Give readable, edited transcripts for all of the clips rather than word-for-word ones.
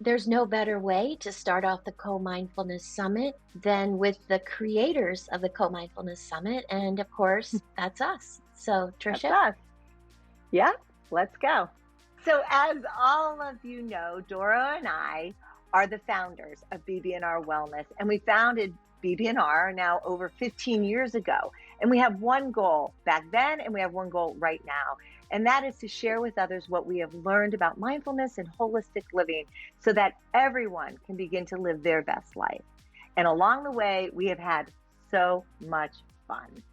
There's no better way to start off the Co-Mindfulness Summit than with the creators of the Co-Mindfulness Summit. And of course, that's us. So, That's Tricia? us. Yeah, let's go. So, as all of you know, Doro and I are the founders of BB&R Wellness, and we founded BB&R now over 15 years ago. And we have one goal back then, and we have one goal right now, and that is to share with others what we have learned about mindfulness and holistic living so that everyone can begin to live their best life. And along the way, we have had so much fun.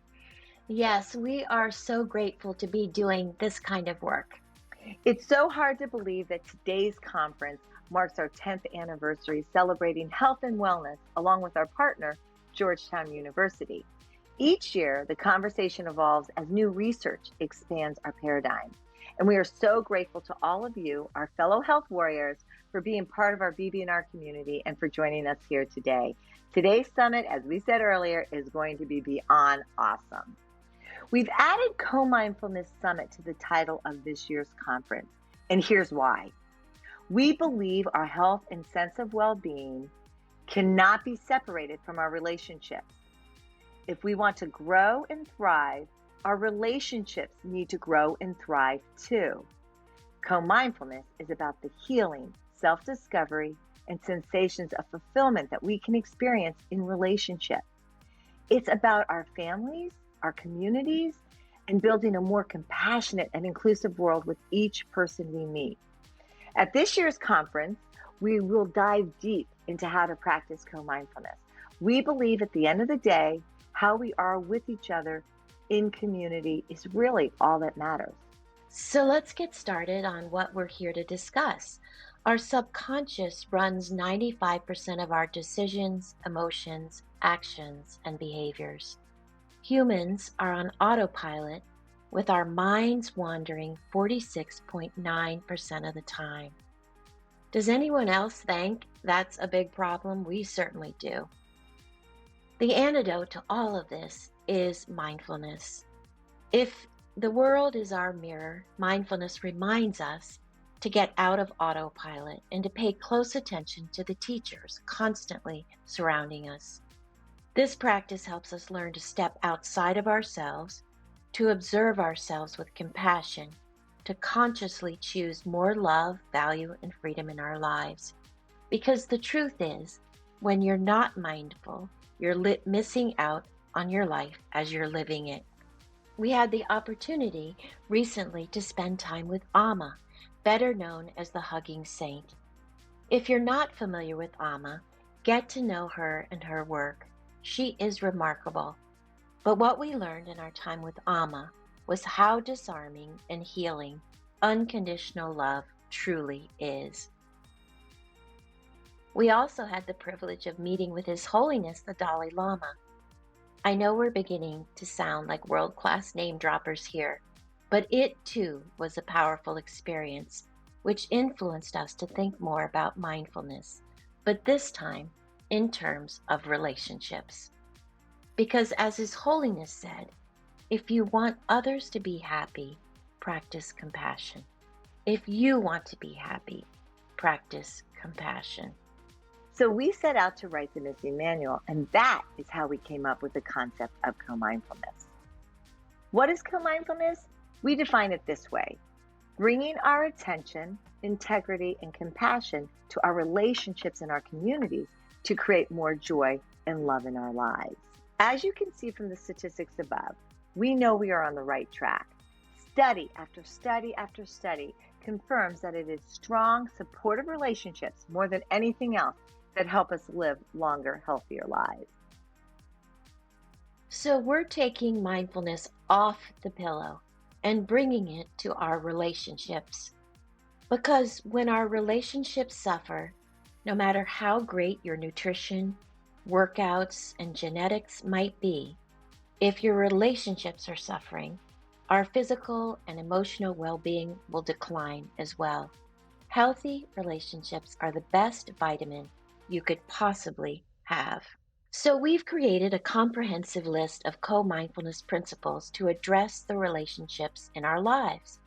Yes, we are so grateful to be doing this kind of work. It's so hard to believe that today's conference marks our 10th anniversary celebrating health and wellness along with our partner, Georgetown University. Each year, the conversation evolves as new research expands our paradigm. And we are so grateful to all of you, our fellow health warriors, for being part of our BB&R community and for joining us here today. Today's summit, as we said earlier, is going to be beyond awesome. We've added Co-Mindfulness Summit to the title of this year's conference, and here's why. We believe our health and sense of well-being cannot be separated from our relationships. If we want to grow and thrive, our relationships need to grow and thrive too. Co-mindfulness is about the healing, self-discovery, and sensations of fulfillment that we can experience in relationship. It's about our families, our communities, and building a more compassionate and inclusive world with each person we meet. At this year's conference, we will dive deep into how to practice co-mindfulness. We believe at the end of the day, how we are with each other in community is really all that matters. So, let's get started on what we're here to discuss. Our subconscious runs 95% of our decisions, emotions, actions, and behaviors. Humans are on autopilot with our minds wandering 46.9% of the time. Does anyone else think that's a big problem? We certainly do. The antidote to all of this is mindfulness. If the world is our mirror, mindfulness reminds us to get out of autopilot and to pay close attention to the teachers constantly surrounding us. This practice helps us learn to step outside of ourselves, to observe ourselves with compassion, to consciously choose more love, value, and freedom in our lives. Because the truth is, when you're not mindful, you're missing out on your life as you're living it. We had the opportunity recently to spend time with Amma, better known as the Hugging Saint. If you're not familiar with Amma, get to know her and her work. She is remarkable. But what we learned in our time with Amma was how disarming and healing unconditional love truly is. We also had the privilege of meeting with His Holiness the Dalai Lama. I know we're beginning to sound like world-class name droppers here, but it too was a powerful experience which influenced us to think more about mindfulness, but this time in terms of relationships. Because as His Holiness said, if you want others to be happy, practice compassion. If you want to be happy, practice compassion. So we set out to write the missing manual, and that is how we came up with the concept of co-mindfulness. What is co-mindfulness? We define it this way: bringing our attention, integrity, and compassion to our relationships and our communities to create more joy and love in our lives. As you can see from the statistics above, we know we are on the right track. Study after study after study confirms that it is strong, supportive relationships more than anything else that help us live longer, healthier lives. So we're taking mindfulness off the pillow and bringing it to our relationships. Because when our relationships suffer, no matter how great your nutrition, workouts, and genetics might be, if your relationships are suffering, our physical and emotional well-being will decline as well. Healthy relationships are the best vitamin you could possibly have. So we've created a comprehensive list of co-mindfulness principles to address the relationships in our lives.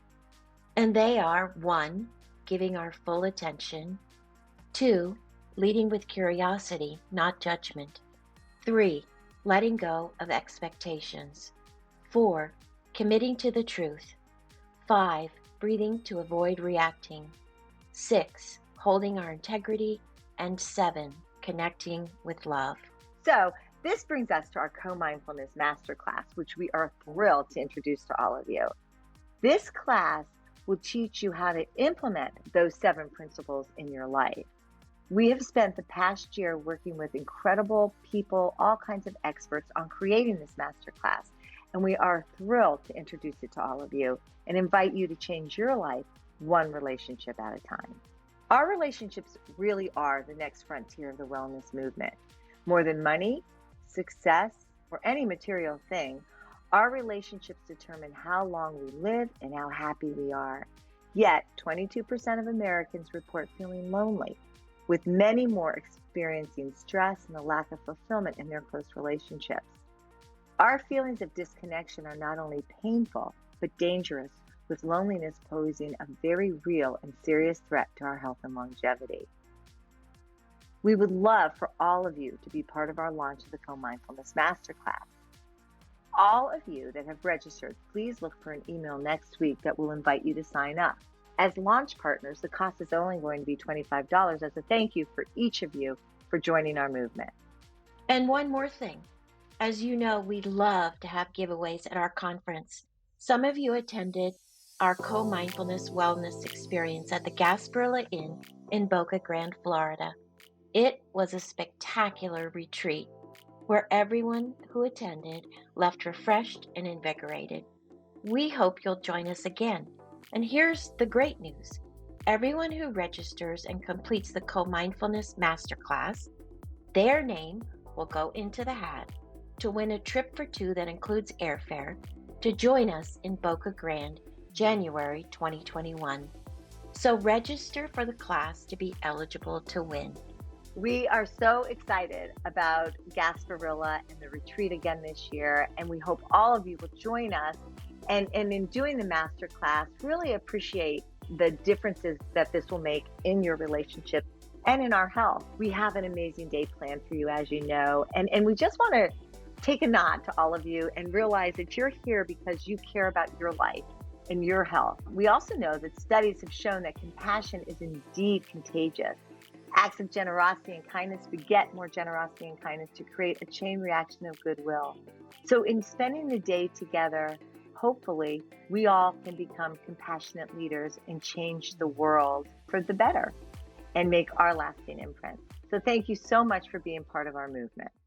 And they are 1, giving our full attention, 2, leading with curiosity, not judgment. 3, letting go of expectations. 4, committing to the truth. 5, breathing to avoid reacting. 6, holding our integrity. And 7, connecting with love. So this brings us to our Co-Mindfulness Masterclass, which we are thrilled to introduce to all of you. This class will teach you how to implement those 7 principles in your life. We have spent the past year working with incredible people, all kinds of experts on creating this masterclass, and we are thrilled to introduce it to all of you and invite you to change your life one relationship at a time. Our relationships really are the next frontier of the wellness movement. More than money, success, or any material thing, our relationships determine how long we live and how happy we are. Yet, 22% of Americans report feeling lonely, with many more experiencing stress and a lack of fulfillment in their close relationships. Our feelings of disconnection are not only painful, but dangerous, with loneliness posing a very real and serious threat to our health and longevity. We would love for all of you to be part of our launch of the Co-Mindfulness Masterclass. All of you that have registered, please look for an email next week that will invite you to sign up. As launch partners, the cost is only going to be $25 as a thank you for each of you for joining our movement. And one more thing. As you know, we love to have giveaways at our conference. Some of you attended our Co-Mindfulness Wellness experience at the Gasparilla Inn in Boca Grande, Florida. It was a spectacular retreat where everyone who attended left refreshed and invigorated. We hope you'll join us again. And here's the great news. Everyone who registers and completes the Co-Mindfulness Masterclass, their name will go into the hat to win a trip for 2 that includes airfare to join us in Boca Grande, January 2021. So register for the class to be eligible to win. We are so excited about Gasparilla and the retreat again this year, and we hope all of you will join us and in doing the masterclass, really appreciate the differences that this will make in your relationship and in our health. We have an amazing day planned for you, as you know, and we just want to take a nod to all of you and realize that you're here because you care about your life and your health. We also know that studies have shown that compassion is indeed contagious. Acts of generosity and kindness beget more generosity and kindness to create a chain reaction of goodwill. So in spending the day together, hopefully we all can become compassionate leaders and change the world for the better and make our lasting imprint. So thank you so much for being part of our movement.